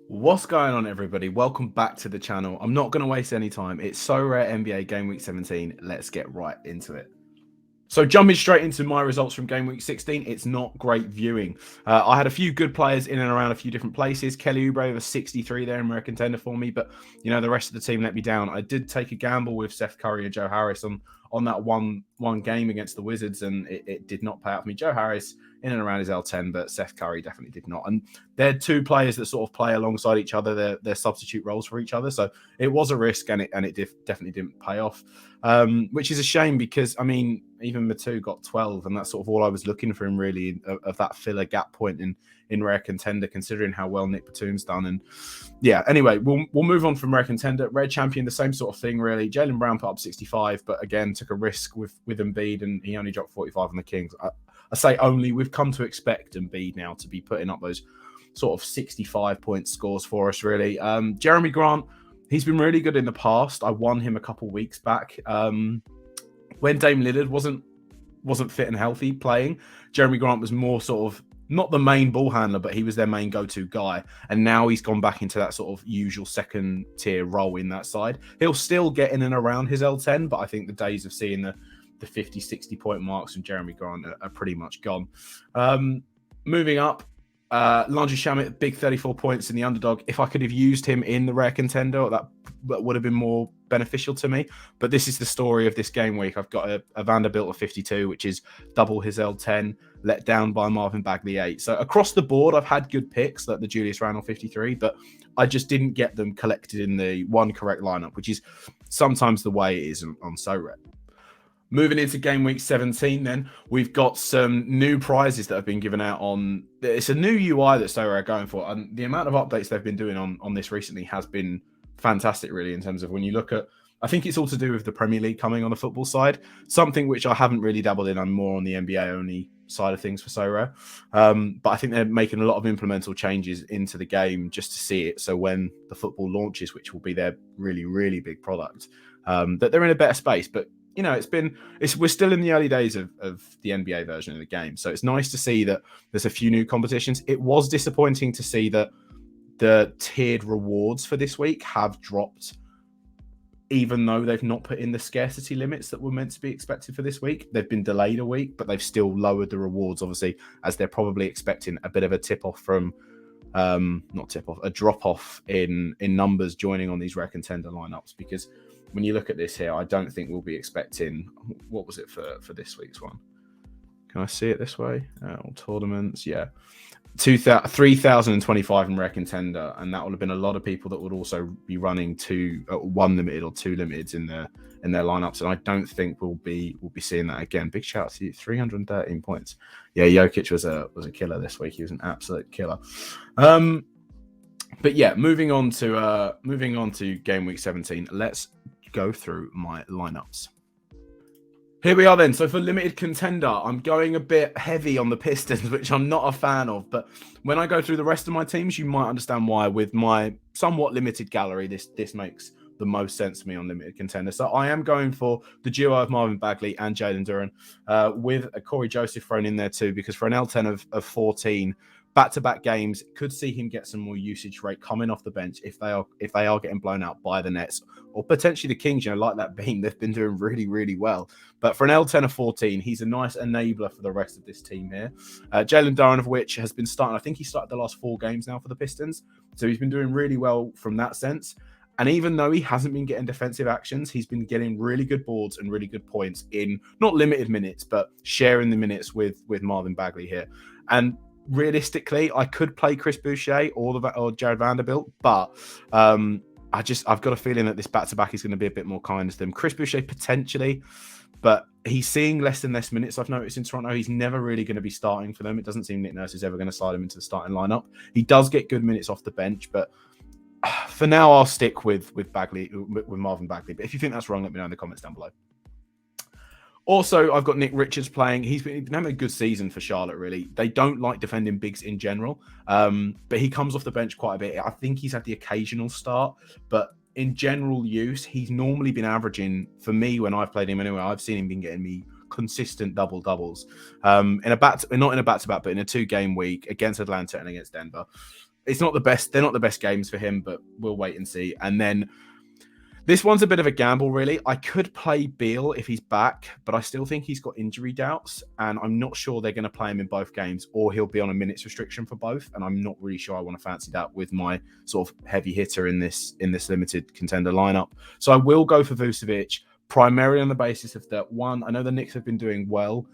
What's going on, everybody? Welcome back to the channel. I'm not going to waste any time. It's Sorare NBA Game Week 17. Let's get right into it. So jumping straight into my results from Game Week 16, it's not great viewing. I had a few good players in and around a few different places. Kelly Oubre with a 63 there, American tender for me, but the rest of the team let me down. I did take a gamble with Seth Curry and Joe Harris on that one game against the Wizards, and it did not pay out for me. Joe Harris in and around his L10, but Seth Curry definitely did not. And they're two players that sort of play alongside each other. They're substitute roles for each other, so it was a risk, and it definitely didn't pay off, which is a shame because even Matu got 12, and that's sort of all I was looking for him really of that filler gap point in rare contender, considering how well Nick Batum's done. And yeah, anyway, we'll move on from rare contender. Rare champion, the same sort of thing really. Jaylen Brown put up 65, but again took a risk with Embiid, and he only dropped 45 on the Kings. I say only. We've come to expect Embiid now to be putting up those sort of 65-point scores for us, really. Jeremy Grant, he's been really good in the past. I won him a couple weeks back. When Dame Lillard wasn't fit and healthy playing, Jeremy Grant was more sort of not the main ball handler, but he was their main go-to guy. And now he's gone back into that sort of usual second-tier role in that side. He'll still get in and around his L10, but I think the days of seeing the 50, 60-point marks from Jeremy Grant are pretty much gone. Moving up, Landry Shamet, big 34 points in the underdog. If I could have used him in the rare contender, that would have been more beneficial to me. But this is the story of this game week. I've got a Vanderbilt of 52, which is double his L10, let down by Marvin Bagley 8. So across the board, I've had good picks, like the Julius Randle 53, but I just didn't get them collected in the one correct lineup, which is sometimes the way it is on Sorare. Moving into game week 17, then we've got some new prizes that have been given out on. It's a new UI that Sorare are going for, and the amount of updates they've been doing on this recently has been fantastic, really. In terms of when you look at, I think it's all to do with the Premier League coming on the football side, something which I haven't really dabbled in. I'm more on the NBA only side of things for Sorare, but I think they're making a lot of implemental changes into the game just to see it. So when the football launches, which will be their really, really big product, that they're in a better space. But we're still in the early days of the NBA version of the game. So it's nice to see that there's a few new competitions. It was disappointing to see that the tiered rewards for this week have dropped, even though they've not put in the scarcity limits that were meant to be expected for this week. They've been delayed a week, but they've still lowered the rewards, obviously, as they're probably expecting a bit of a tip-off from, a drop-off in numbers joining on these rare contender lineups, because when you look at this here, I don't think we'll be expecting, what was it for this week's one? Can I see it this way? Tournaments, yeah. 3,025 in rare contender, and that would have been a lot of people that would also be running one limited or two limiteds in their lineups, and I don't think we'll be seeing that again. Big shout out to you, 313 points. Yeah, Jokic was a killer this week. He was an absolute killer. But yeah, moving on to game week 17. Let's go through my lineups. Here we are then. So for limited contender, I'm going a bit heavy on the Pistons, which I'm not a fan of. But when I go through the rest of my teams, you might understand why. With my somewhat limited gallery, this makes the most sense to me on limited contender. So I am going for the duo of Marvin Bagley and Jalen Duren, with a Corey Joseph thrown in there too, because for an L10 of 14, back-to-back games, could see him get some more usage rate coming off the bench if they are getting blown out by the Nets or potentially the Kings. Like that beam, they've been doing really, really well. But for an L10 of 14, he's a nice enabler for the rest of this team here. Jalen Duren, of which has been starting, I think he started the last 4 games now for the Pistons. So he's been doing really well from that sense. And even though he hasn't been getting defensive actions, he's been getting really good boards and really good points in not limited minutes, but sharing the minutes with Marvin Bagley here. And realistically, I could play Chris Boucher or Jared Vanderbilt, but I've got a feeling that this back-to-back is going to be a bit more kind to them. Chris Boucher potentially, but he's seeing less and less minutes. I've noticed in Toronto, he's never really going to be starting for them. It doesn't seem Nick Nurse is ever going to slide him into the starting lineup. He does get good minutes off the bench, but for now, I'll stick with Marvin Bagley. But if you think that's wrong, let me know in the comments down below. Also, I've got Nick Richards playing. He's been having a good season for Charlotte, really. They don't like defending bigs in general, but he comes off the bench quite a bit. I think he's had the occasional start, but in general use, he's normally been averaging, for me, when I've played him anyway, I've seen him been getting me consistent double-doubles. Not in a back-to-back, but in a 2-game week against Atlanta and against Denver. it's not the best. They're not the best games for him, but we'll wait and see. And then this one's a bit of a gamble, really. I could play Beal if he's back, but I still think he's got injury doubts, and I'm not sure they're going to play him in both games, or he'll be on a minutes restriction for both. And I'm not really sure I want to fancy that with my sort of heavy hitter in this limited contender lineup. So I will go for Vucevic primarily on the basis of that one. I know the Knicks have been doing well,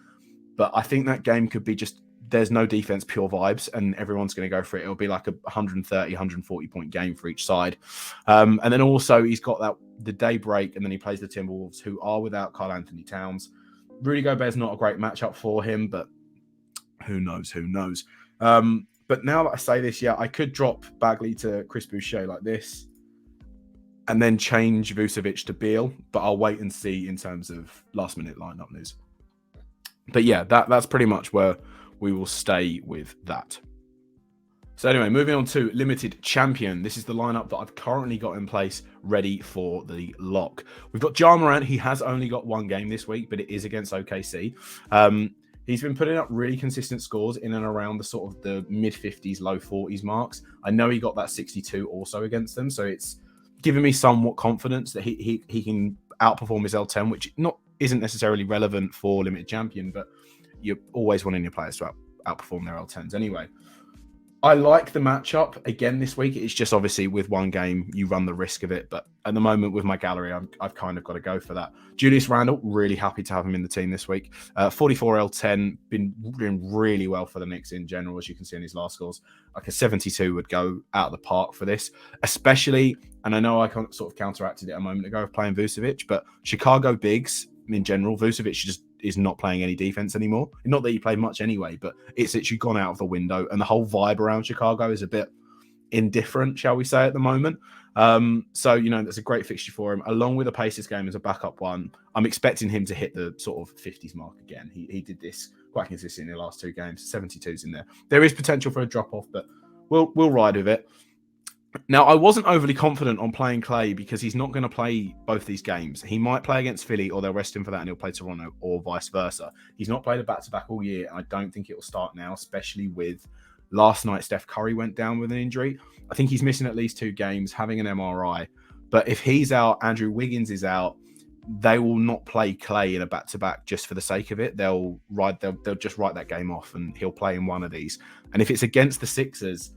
but I think that game could be just there's no defense, pure vibes, and everyone's going to go for it. It'll be like a 130, 140 point game for each side. And then also he's got the day break, and then he plays the Timberwolves, who are without Karl Anthony Towns. Rudy Gobert's not a great matchup for him, but who knows? But now that I say this, yeah, I could drop Bagley to Chris Boucher like this, and then change Vucevic to Beal, but I'll wait and see in terms of last minute lineup news. But yeah, that's pretty much where we will stay with that. So anyway, moving on to Limited Champion. This is the lineup that I've currently got in place ready for the lock. We've got Ja Morant. He has only got one game this week, but it is against OKC. He's been putting up really consistent scores in and around the sort of the mid-50s, low 40s marks. I know he got that 62 also against them, so it's given me somewhat confidence that he can outperform his L10, which isn't necessarily relevant for Limited Champion, but you're always wanting your players to outperform their L10s anyway. I like the matchup again this week. It's just obviously with one game, you run the risk of it. But at the moment with my gallery, I've kind of got to go for that. Julius Randle, really happy to have him in the team this week. 44 L10, been doing really well for the Knicks in general, as you can see in his last scores. Like a 72 would go out of the park for this, especially, and I know I sort of counteracted it a moment ago of playing Vucevic, but Chicago bigs in general, Vucevic just is not playing any defense anymore. Not that he played much anyway, but it's literally gone out of the window, and the whole vibe around Chicago is a bit indifferent, shall we say, at the moment. So, that's a great fixture for him, along with the Pacers game as a backup one. I'm expecting him to hit the sort of 50s mark again. He did this quite consistently in the last two games. 72's in there. There is potential for a drop-off, but we'll ride with it. Now, I wasn't overly confident on playing Clay because he's not going to play both these games. He might play against Philly, or they'll rest him for that and he'll play Toronto, or vice versa. He's not played a back-to-back all year, and I don't think it will start now, especially with last night Steph Curry went down with an injury. I think he's missing at least 2 games, having an MRI. But if he's out, Andrew Wiggins is out, they will not play Clay in a back-to-back just for the sake of it. They'll just write that game off, and he'll play in one of these. And if it's against the Sixers,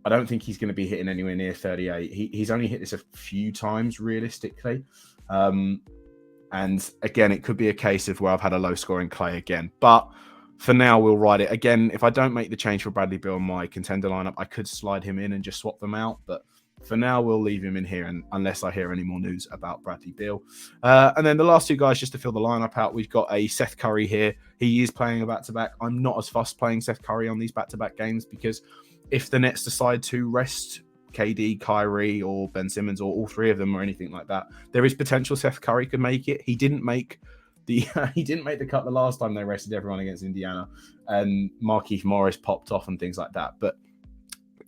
I don't think he's going to be hitting anywhere near 38. He's only hit this a few times realistically. And again, it could be a case of where I've had a low scoring Clay again. But for now, we'll ride it. Again, if I don't make the change for Bradley Beal in my contender lineup, I could slide him in and just swap them out. But for now, we'll leave him in here, and unless I hear any more news about Bradley Beal. And then the last 2 guys, just to fill the lineup out, we've got a Seth Curry here. He is playing a back-to-back. I'm not as fussed playing Seth Curry on these back-to-back games, because if the Nets decide to rest KD, Kyrie, or Ben Simmons, or all 3 of them, or anything like that, there is potential Seth Curry could make it. He didn't make the cut the last time they rested everyone against Indiana, and Markieff Morris popped off and things like that. But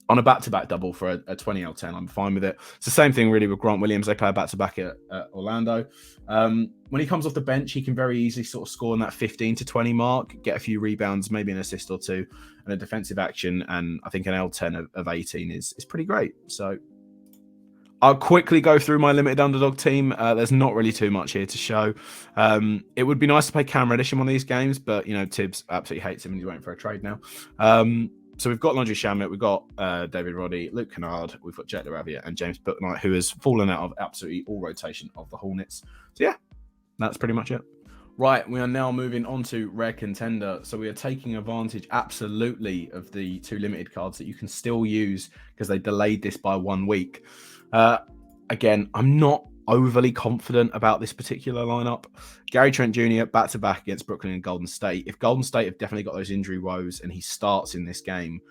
on a back-to-back double for a 20 L10, I'm fine with it. It's the same thing really with Grant Williams. They play a back-to-back at Orlando. When he comes off the bench, he can very easily sort of score in that 15 to 20 mark, get a few rebounds, maybe an assist or 2, and a defensive action. And I think an L10 of 18 is pretty great. So I'll quickly go through my limited underdog team. There's not really too much here to show. It would be nice to play Cam Reddish in one of these games, but Tibbs absolutely hates him and he's waiting for a trade now. So we've got Landry Shamet, we've got David Roddy, Luke Kennard, we've got Jet LaRavia, and James Bouknight, who has fallen out of absolutely all rotation of the Hornets. So yeah, that's pretty much it. Right, we are now moving on to Rare Contender. So we are taking advantage absolutely of the 2 limited cards that you can still use because they delayed this by 1 week. Again, I'm not overly confident about this particular lineup. Gary Trent Jr. back-to-back against Brooklyn and Golden State. If Golden State have definitely got those injury woes and he starts in this game,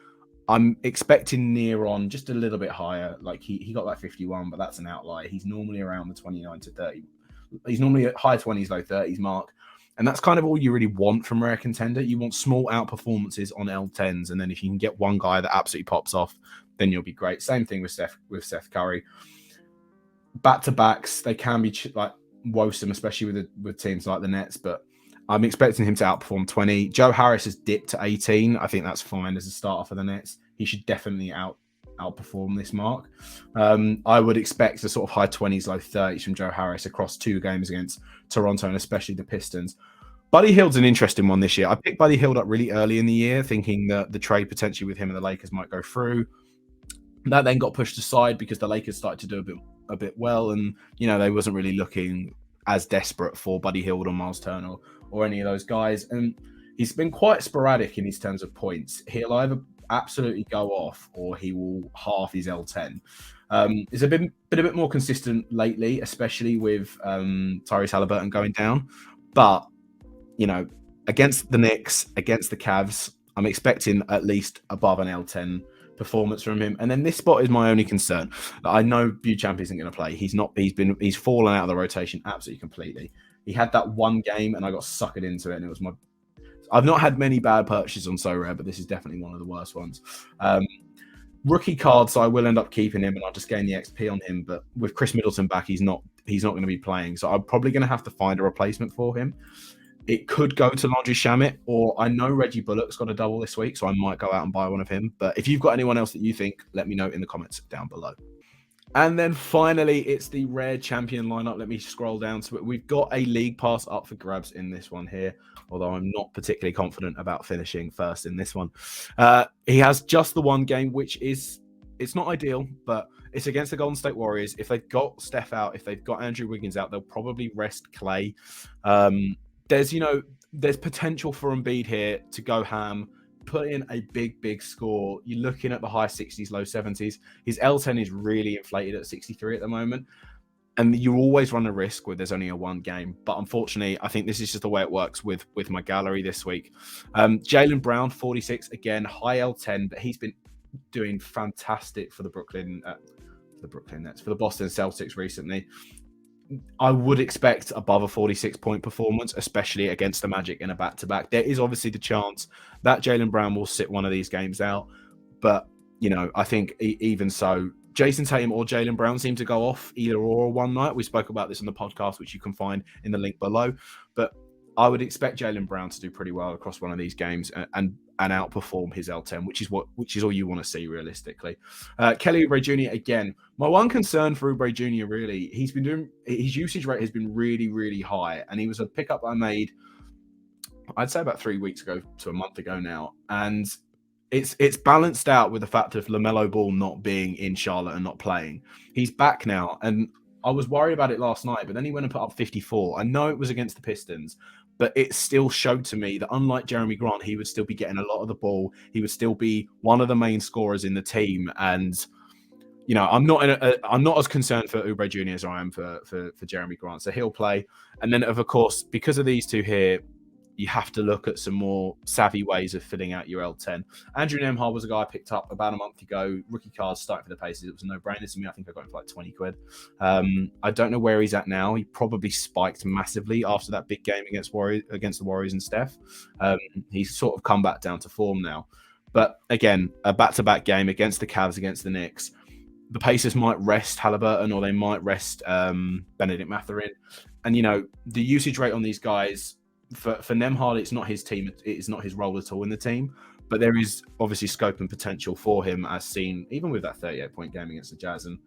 I'm expecting near on just a little bit higher. Like he got like 51, but that's an outlier. He's normally around the 29 to 30. He's normally at high 20s, low 30s mark. And that's kind of all you really want from Rare Contender. You want small out performances on L10s. And then if you can get one guy that absolutely pops off, then you'll be great. Same thing with Seth Curry. Back-to-backs, they can be like woesome, especially with teams like the Nets, but I'm expecting him to outperform 20. Joe Harris has dipped to 18. I think that's fine as a starter for the Nets. He should definitely outperform this mark. I would expect a sort of high 20s, low 30s from Joe Harris across 2 games against Toronto and especially the Pistons. Buddy Hield's an interesting one this year. I picked Buddy Hield up really early in the year, thinking that the trade potentially with him and the Lakers might go through. That then got pushed aside because the Lakers started to do a bit well, and they wasn't really looking as desperate for Buddy Hield or Miles Turner or any of those guys. And he's been quite sporadic in his terms of points. He'll either absolutely go off or he will halve his L10. It's been a bit more consistent lately, especially with Tyrese Halliburton going down. But against the Knicks, against the Cavs, I'm expecting at least above an L10 performance from him. And then this spot is my only concern. I know Beauchamp isn't going to play. He's fallen out of the rotation absolutely completely. He had that one game and I got suckered into it, and it was I've not had many bad purchases on Sorare, but this is definitely one of the worst ones. Rookie card, so I will end up keeping him and I'll just gain the XP on him. But with Chris Middleton back, he's not going to be playing. So I'm probably going to have to find a replacement for him. It could go to Landry Shamet, or I know Reggie Bullock's got a double this week, so I might go out and buy one of him. But if you've got anyone else that you think, let me know in the comments down below. And then finally, it's the rare champion lineup. Let me scroll down to it. We've got a league pass up for grabs in this one here, although I'm not particularly confident about finishing first in this one. He has just the one game, which it's not ideal, but it's against the Golden State Warriors. If they've got Steph out, if they've got Andrew Wiggins out, they'll probably rest Clay. There's potential for Embiid here to go ham, put in a big score. You're looking at the high 60s, low 70s. His L10 is really inflated at 63 at the moment. And you always run a risk where there's only a one game. But unfortunately, I think this is just the way it works with my gallery this week. Jaylen Brown, 46, again, high L10, but he's been doing fantastic for the Boston Celtics recently. I would expect above a 46-point performance, especially against the Magic in a back-to-back. There is obviously the chance that Jaylen Brown will sit one of these games out. But, I think even so, Jason Tatum or Jaylen Brown seem to go off either or one night. We spoke about this on the podcast, which you can find in the link below. But I would expect Jaylen Brown to do pretty well across one of these games and outperform his L10, which is all you want to see realistically. Kelly Oubre Jr. again. My one concern for Oubre Jr. really, his usage rate has been really, really high, and he was a pickup I made, I'd say about 3 weeks ago to a month ago now, and it's balanced out with the fact of LaMelo Ball not being in Charlotte and not playing. He's back now, and I was worried about it last night, but then he went and put up 54. I know it was against the Pistons, but it still showed to me that unlike Jeremy Grant, he would still be getting a lot of the ball. He would still be one of the main scorers in the team. And, I'm not as concerned for Oubre Jr. as I am for Jeremy Grant. So he'll play. And then, of course, because of these two here, you have to look at some more savvy ways of filling out your L10. Andrew Nembhard was a guy I picked up about a month ago. Rookie cards starting for the Pacers. It was a no-brainer to me. I think I got him for like 20 quid. I don't know where he's at now. He probably spiked massively after that big game against the Warriors and Steph. He's sort of come back down to form now. But again, a back-to-back game against the Cavs, against the Knicks. The Pacers might rest Halliburton or they might rest Benedict Mathurin. And, the usage rate on these guys, for Nembhard, it's not his team. It's not his role at all in the team. But there is obviously scope and potential for him, as seen even with that 38-point game against the Jazz, and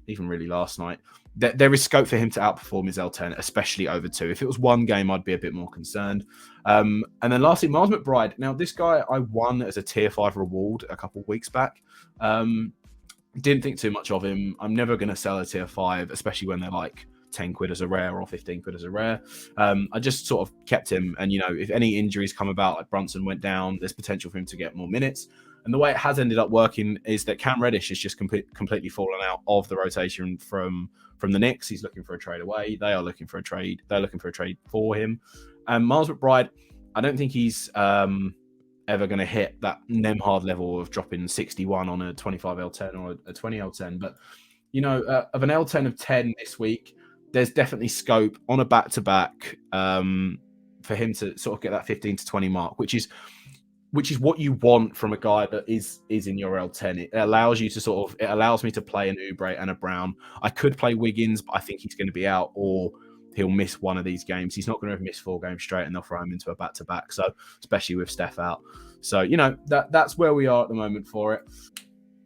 even really last night. There is scope for him to outperform his L10, especially over 2. If it was one game, I'd be a bit more concerned. And then lastly, Miles McBride. Now, this guy I won as a Tier 5 reward a couple of weeks back. Didn't think too much of him. I'm never going to sell a Tier 5, especially when they're like 10 quid as a rare or 15 quid as a rare. I just sort of kept him. And, if any injuries come about, like Brunson went down, there's potential for him to get more minutes. And the way it has ended up working is that Cam Reddish has just completely fallen out of the rotation from the Knicks. He's looking for a trade away. They are looking for a trade. They're looking for a trade for him. And Miles McBride, I don't think he's ever going to hit that Nembhard level of dropping 61 on a 25 L10 or a 20 L10. But, of an L10 of 10 this week, there's definitely scope on a back-to-back for him to sort of get that 15 to 20 mark, which is what you want from a guy that is in your L10. It allows you to it allows me to play an Oubre and a Brown. I could play Wiggins, but I think he's going to be out, or he'll miss one of these games. He's not going to have missed 4 games straight, and they'll throw him into a back-to-back. So, especially with Steph out. So, that's where we are at the moment for it.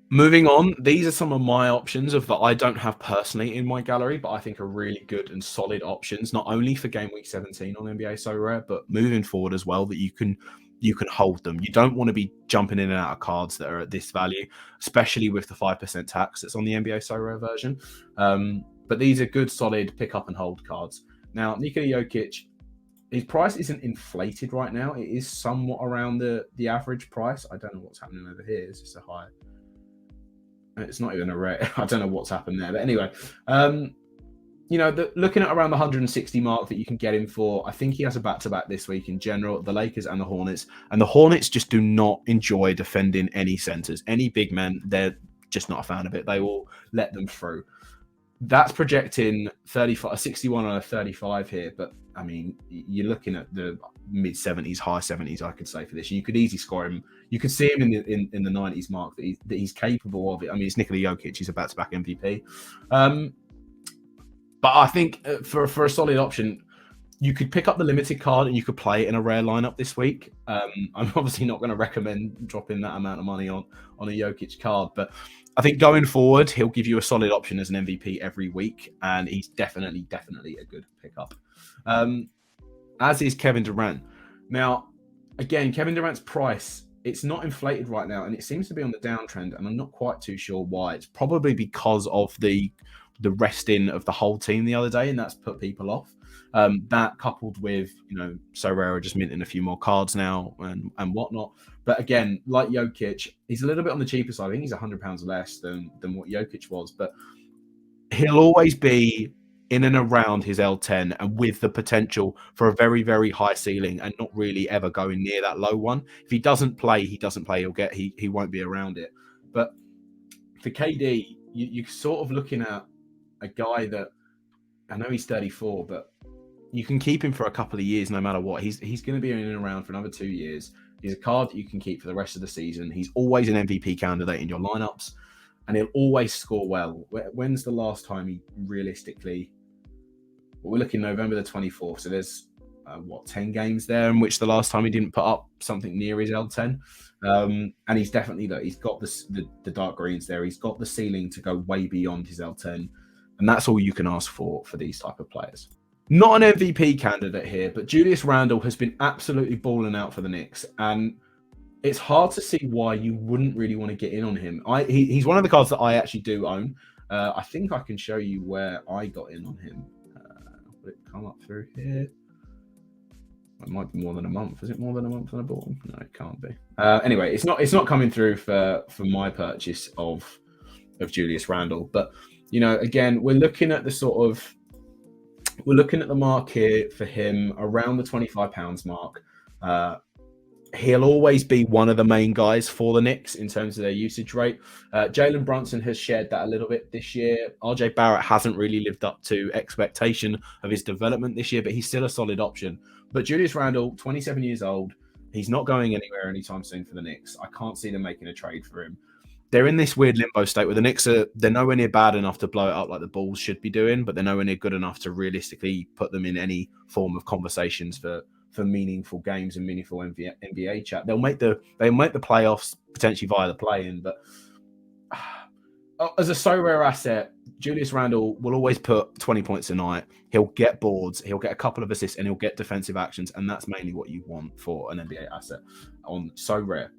Moving on, these are some of my options of that I don't have personally in my gallery, but I think are really good and solid options, not only for game week 17 on NBA So Rare, but moving forward as well, that you can hold them. You don't want to be jumping in and out of cards that are at this value, especially with the 5% tax that's on the NBA So Rare version. But these are good, solid pick up and hold cards. Now, Nikola Jokic, his price isn't inflated right now. It is somewhat around the average price. I don't know what's happening over here. Is this a high? It's not even a rare. I don't know what's happened there. But anyway, looking at around the 160 mark that you can get him for, I think he has a back-to-back this week in general, the Lakers and the Hornets. And the Hornets just do not enjoy defending any centers. Any big men, they're just not a fan of it. They will let them through. That's projecting 35, 61 on a 35 here, but I mean, you're looking at the mid 70s, high 70s, I could say, for this. You could easily score him. You could see him in the 90s mark that he's capable of it. I mean, it's Nikola Jokic. He's a back-to-back MVP. But I think for a solid option, you could pick up the limited card and you could play it in a rare lineup this week. I'm obviously not going to recommend dropping that amount of money on a Jokic card, but I think going forward, he'll give you a solid option as an MVP every week, and he's definitely a good pickup. As is Kevin Durant. Now, again, Kevin Durant's price, it's not inflated right now, and it seems to be on the downtrend, and I'm not quite too sure why. It's probably because of the resting of the whole team the other day, and that's put people off. That coupled with, Sorare just minting a few more cards now and whatnot. But again, like Jokic, he's a little bit on the cheaper side. I think he's £100 less than what Jokic was, but he'll always be in and around his L10 and with the potential for a very, very high ceiling and not really ever going near that low one. If he doesn't play, he doesn't play. He won't be around it. But for KD, you're sort of looking at a guy that, I know he's 34, but you can keep him for a couple of years no matter what. He's going to be in and around for another 2 years. He's a card that you can keep for the rest of the season. He's always an MVP candidate in your lineups, and he'll always score well. When's the last time he realistically... We're looking November the 24th, so there's 10 games there in which the last time he didn't put up something near his L10. And he's definitely, he's got the dark greens there. He's got the ceiling to go way beyond his L10, and that's all you can ask for these type of players. Not an MVP candidate here, but Julius Randle has been absolutely balling out for the Knicks, and it's hard to see why you wouldn't really want to get in on him. He's one of the cards that I actually do own. I think I can show you where I got in on him. Will it come up through here? It might be more than a month. Is it more than a month when I bought him? No, it can't be. Anyway, it's not coming through for my purchase of Julius Randle, but again, we're looking at the mark here for him around the £25 mark. He'll always be one of the main guys for the Knicks in terms of their usage rate. Jalen Brunson has shared that a little bit this year. RJ Barrett hasn't really lived up to expectation of his development this year, but he's still a solid option. But Julius Randle, 27 years old, he's not going anywhere anytime soon for the Knicks. I can't see them making a trade for him. They're in this weird limbo state where the Knicks they're nowhere near bad enough to blow it up like the Bulls should be doing, but they're nowhere near good enough to realistically put them in any form of conversations for meaningful games and meaningful NBA chat. They'll make the playoffs potentially via the play-in, but as a so rare asset, Julius Randle will always put 20 points a night. He'll get boards, he'll get a couple of assists, and he'll get defensive actions, and that's mainly what you want for an NBA asset on so rare.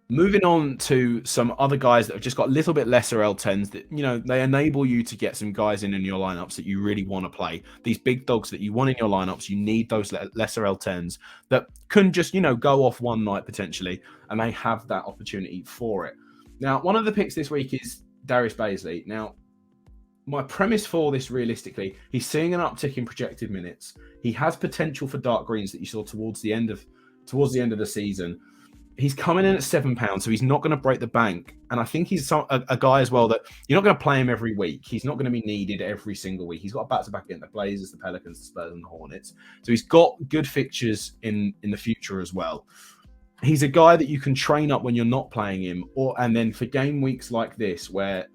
Moving on to some other guys that have just got a little bit lesser L10s that, they enable you to get some guys in your lineups that you really want to play. These big dogs that you want in your lineups, you need those lesser L10s that can just, go off one night potentially, and they have that opportunity for it. Now, one of the picks this week is Darius Bazley. Now, my premise for this realistically, he's seeing an uptick in projected minutes. He has potential for dark greens that you saw towards the end of the season. He's coming in at £7, so he's not going to break the bank. And I think he's a guy as well that you're not going to play him every week. He's not going to be needed every single week. He's got a back-to-back in the Blazers, the Pelicans, the Spurs, and the Hornets. So he's got good fixtures in the future as well. He's a guy that you can train up when you're not playing him, and then for game weeks like this where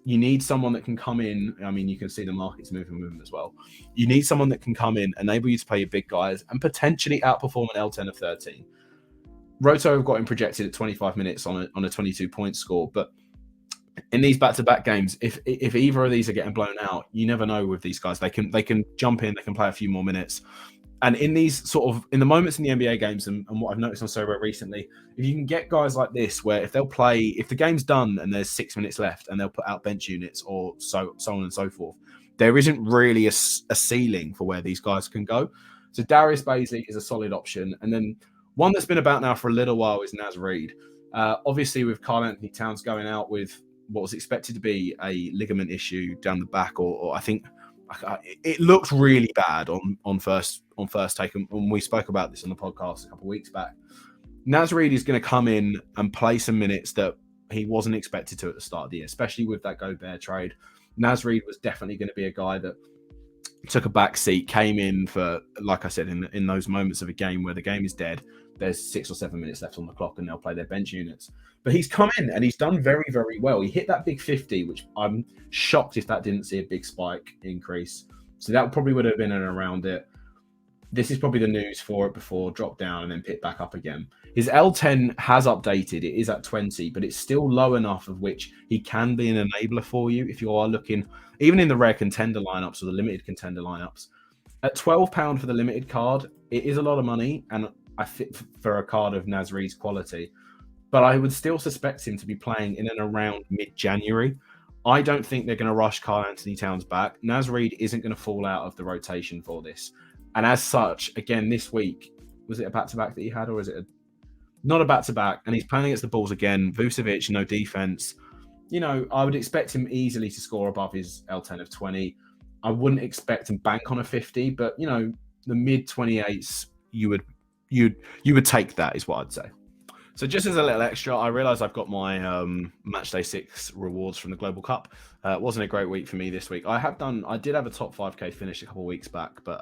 you need someone that can come in. I mean, you can see the market's moving with him as well. You need someone that can come in, enable you to play your big guys, and potentially outperform an L10 of 13. Roto have got him projected at 25 minutes on a 22-point score, but In these back-to-back games, if either of these are getting blown out, you never know with these guys. They can jump in, they can play a few more minutes. And in these sort of in the moments in the NBA games, and what I've noticed on Sorare recently, if you can get guys like this, where if they'll play, if the game's done and there's 6 minutes left, and they'll put out bench units or so on and so forth, there isn't really a ceiling for where these guys can go. So Darius Baisley is a solid option, and then one that's been about now for a little while is Naz Reid. Obviously, with Karl Anthony Towns going out with what was expected to be a ligament issue down the back, or I think it looked really bad on first take, and we spoke about this on the podcast a couple of weeks back. Naz Reid is going to come in and play some minutes that he wasn't expected to at the start of the year, especially with that Gobert trade. Naz Reid was definitely going to be a guy that took a back seat, came in for, like I said, in those moments of a game where the game is dead, there's 6 or 7 minutes left on the clock, and they'll play their bench units. But he's come in and he's done very, very well. He hit that big 50, which I'm shocked if that didn't see a big spike increase. So that probably would have been an around it. This is probably the news for it before drop down and then pick back up again. His L10 has updated. It is at 20, but it's still low enough of which he can be an enabler for you if you are looking, even in the rare contender lineups or the limited contender lineups. At £12 for the limited card, it is a lot of money, and I fit for a card of Naz Reid's quality. But I would still suspect him to be playing in and around mid-January. I don't think they're going to rush Karl Anthony Towns back. Naz Reid isn't going to fall out of the rotation for this. And as such, again, this week, was it a back-to-back that he had, or is it not a back-to-back? And he's playing against the Bulls again. Vucevic, no defense. I would expect him easily to score above his L10 of 20. I wouldn't expect him bank on a 50, but the mid-28s, you would take that, is what I'd say. So just as a little extra, I realise I've got my Matchday 6 rewards from the Global Cup. It wasn't a great week for me this week. I did have a top 5k finish a couple of weeks back, but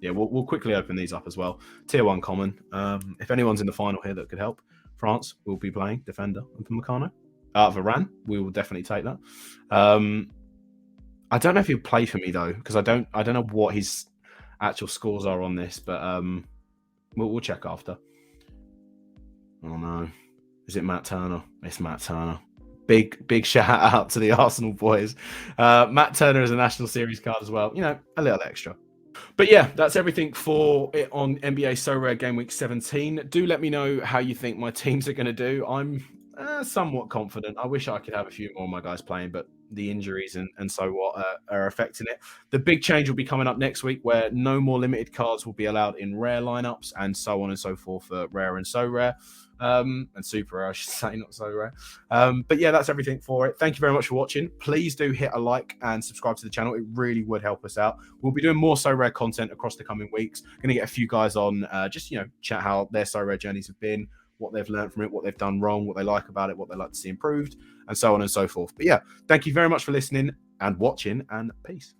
yeah, we'll quickly open these up as well. Tier 1 common. If anyone's in the final here that could help, France will be playing defender and Meccano. Varane, we will definitely take that. I don't know if he'll play for me though, because I don't know what his actual scores are on this, but we'll check after. Oh no, is it Matt Turner? It's Matt Turner. Big shout out to the Arsenal boys. Matt Turner is a National Series card as well. A little extra. But yeah, that's everything for it on NBA Sorare Game Week 17. Do let me know how you think my teams are going to do. I'm somewhat confident. I wish I could have a few more of my guys playing, but the injuries and so what are affecting it. The big change will be coming up next week, where no more limited cards will be allowed in rare lineups, and so on and so forth for rare and so rare. And super rare, I should say, not so rare. But yeah, that's everything for it. Thank you very much for watching. Please do hit a like and subscribe to the channel. It really would help us out. We'll be doing more so rare content across the coming weeks. Going to get a few guys on, just chat how their so rare journeys have been, what they've learned from it, what they've done wrong, what they like about it, what they like to see improved, and so on and so forth. But yeah, thank you very much for listening and watching, and peace.